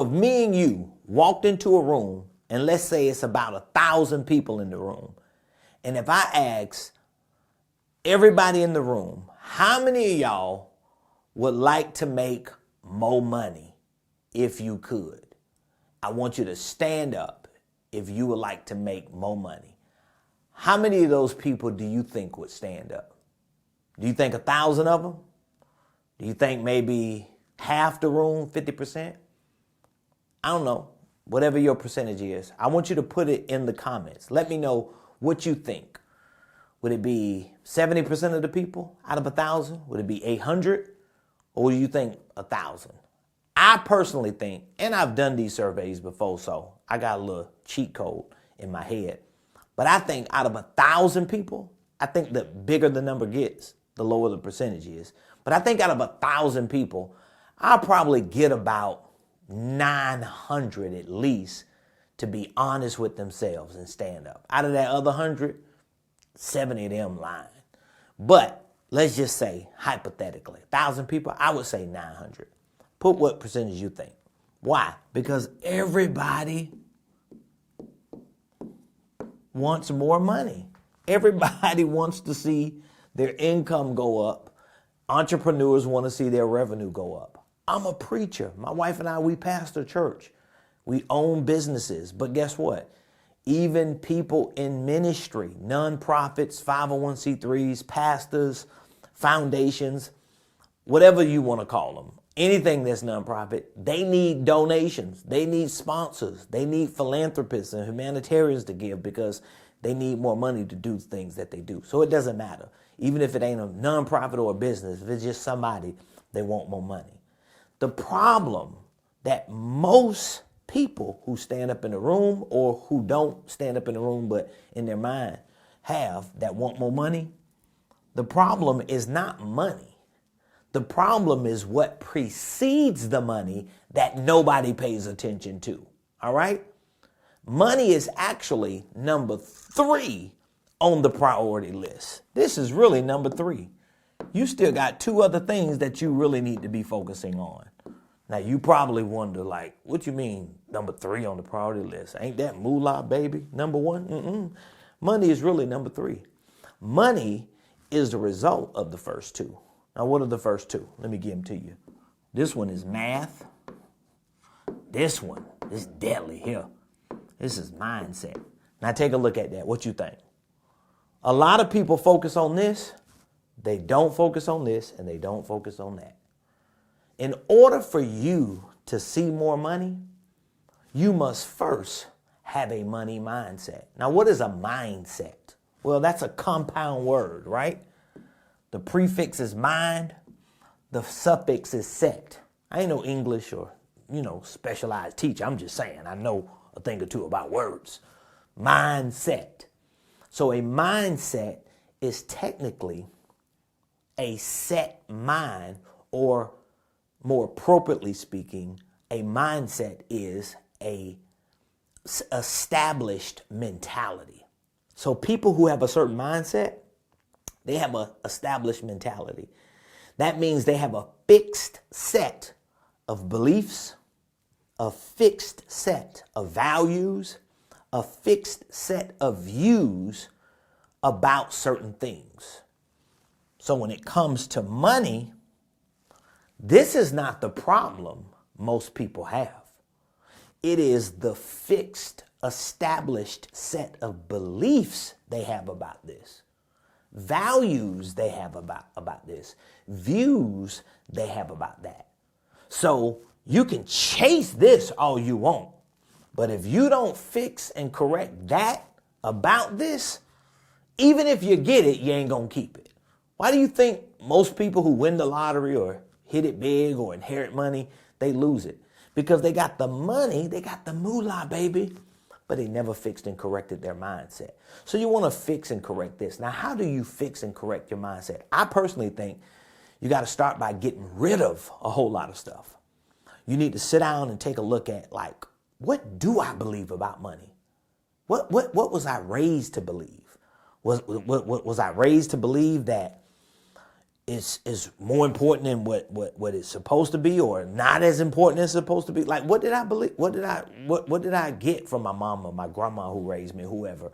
If me and you walked into a room, and let's say it's about 1,000 people in the room, and if I ask everybody in the room, how many of y'all would like to make more money if you could? I want you to stand up if you would like to make more money. How many of those people do you think would stand up? Do you think 1,000 of them? Do you think maybe half the room, 50%? I don't know. Whatever your percentage is, I want you to put it in the comments. Let me know what you think. Would it be 70% of the people out of 1,000? Would it be 800? Or do you think 1,000? I personally think, and I've done these surveys before, so I got a little cheat code in my head. But I think out of 1,000 people, I think the bigger the number gets, the lower the percentage is. But I think out of 1,000 people, I'll probably get about 900 at least to be honest with themselves and stand up. Out of that other 100, 70 of them lying. But let's just say, hypothetically, 1,000 people, I would say 900. Put what percentage you think. Why? Because everybody wants more money. Everybody wants to see their income go up. Entrepreneurs want to see their revenue go up. I'm a preacher. My wife and I, we pastor church. We own businesses. But guess what? Even people in ministry, nonprofits, 501c3s, pastors, foundations, whatever you want to call them, anything that's nonprofit, they need donations. They need sponsors. They need philanthropists and humanitarians to give because they need more money to do things that they do. So it doesn't matter. Even if it ain't a nonprofit or a business, if it's just somebody, they want more money. The problem that most people who stand up in the room or who don't stand up in the room but in their mind have that want more money, the problem is not money. The problem is what precedes the money that nobody pays attention to. All right? Money is actually number 3 on the priority list. This is really number 3. You still got 2 other things that you really need to be focusing on. Now, you probably wonder, like, what you mean number 3 on the priority list? Ain't that moolah, baby? Number 1? Money is really number 3. Money is the result of the first 2. Now, what are the first 2? Let me give them to you. This one is math. This one is deadly here. This is mindset. Now, take a look at that. What you think? A lot of people focus on this. They don't focus on this, and they don't focus on that. In order for you to see more money, you must first have a money mindset. Now, what is a mindset? Well, that's a compound word, right? The prefix is mind. The suffix is set. I ain't no English or, specialized teacher. I'm just saying I know a thing or two about words. Mindset. So a mindset is technically a set mind, or more appropriately speaking, a mindset is a established mentality. So people who have a certain mindset, they have an established mentality. That means they have a fixed set of beliefs, a fixed set of values, a fixed set of views about certain things. So when it comes to money, this is not the problem most people have. It is the fixed, established set of beliefs they have about this. Values they have about this. Views they have about that. So you can chase this all you want, but if you don't fix and correct that about this, even if you get it, you ain't gonna keep it. Why do you think most people who win the lottery or hit it big or inherit money, they lose it? Because they got the money, they got the moolah, baby, but they never fixed and corrected their mindset. So you want to fix and correct this. Now, how do you fix and correct your mindset? I personally think you got to start by getting rid of a whole lot of stuff. You need to sit down and take a look at, like, what do I believe about money? What was I raised to believe? Was I raised to believe that is more important than what it's supposed to be, or not as important as it's supposed to be. Like, what did I believe? What did I get from my mama, my grandma who raised me, whoever?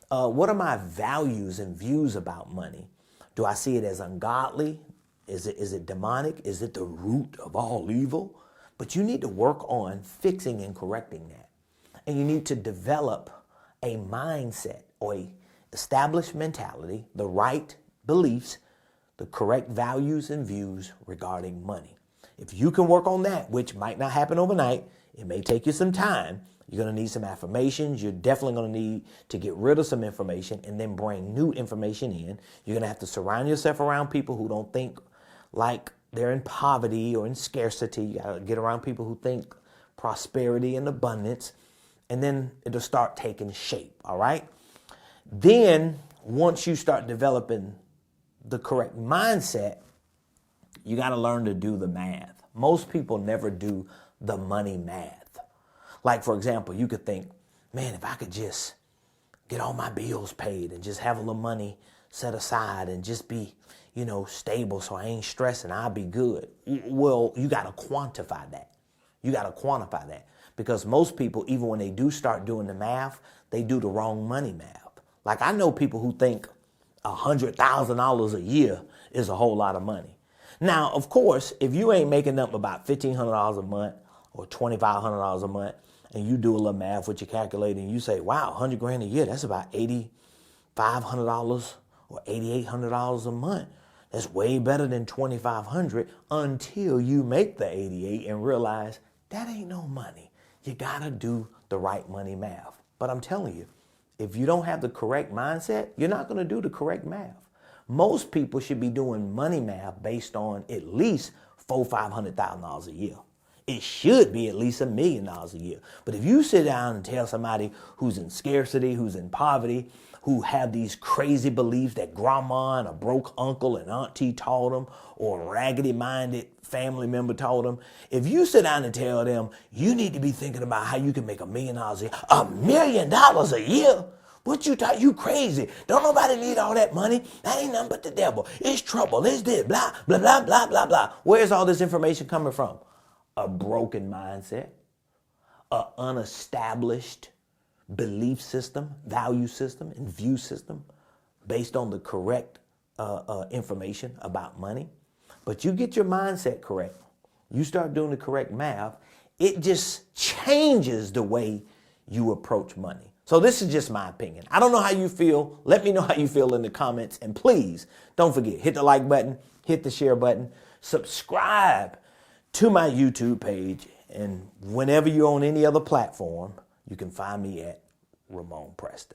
What are my values and views about money? Do I see it as ungodly? Is it demonic? Is it the root of all evil? But you need to work on fixing and correcting that. And you need to develop a mindset or a established mentality, the right beliefs, the correct values and views regarding money. If you can work on that, which might not happen overnight, it may take you some time. You're going to need some affirmations. You're definitely going to need to get rid of some information and then bring new information in. You're going to have to surround yourself around people who don't think like they're in poverty or in scarcity. You got to get around people who think prosperity and abundance, and then it'll start taking shape, all right? Then once you start developing the correct mindset, you got to learn to do the math. Most people never do the money math. Like, for example, you could think, man, if I could just get all my bills paid and just have a little money set aside and just be, stable so I ain't stressing, I'll be good. Well, you got to quantify that. You got to quantify that, because most people, even when they do start doing the math, they do the wrong money math. Like, I know people who think $100,000 a year is a whole lot of money. Now, of course, if you ain't making up about $1,500 a month or $2,500 a month, and you do a little math with your calculator and you say, wow, $100,000 a year, that's about $8,500 or $8,800 a month. That's way better than $2,500, until you make the 88 and realize that ain't no money. You gotta do the right money math. But I'm telling you, if you don't have the correct mindset, you're not gonna do the correct math. Most people should be doing money math based on at least $400,000-$500,000 a year. It should be at least $1 million a year. But if you sit down and tell somebody who's in scarcity, who's in poverty, who have these crazy beliefs that grandma and a broke uncle and auntie taught them, or a raggedy-minded family member taught them, if you sit down and tell them, you need to be thinking about how you can make $1 million a year, $1 million a year? What you thought? You crazy. Don't nobody need all that money. That ain't nothing but the devil. It's trouble. It's this, blah, blah, blah, blah, blah, blah. Where's all this information coming from? A broken mindset, an unestablished belief system, value system, and view system based on the correct information about money. But you get your mindset correct, you start doing the correct math, it just changes the way you approach money. So this is just my opinion. I don't know how you feel. Let me know how you feel in the comments. And please don't forget, hit the like button, hit the share button, subscribe to my YouTube page. And whenever you're on any other platform, you can find me at Ramon Preston.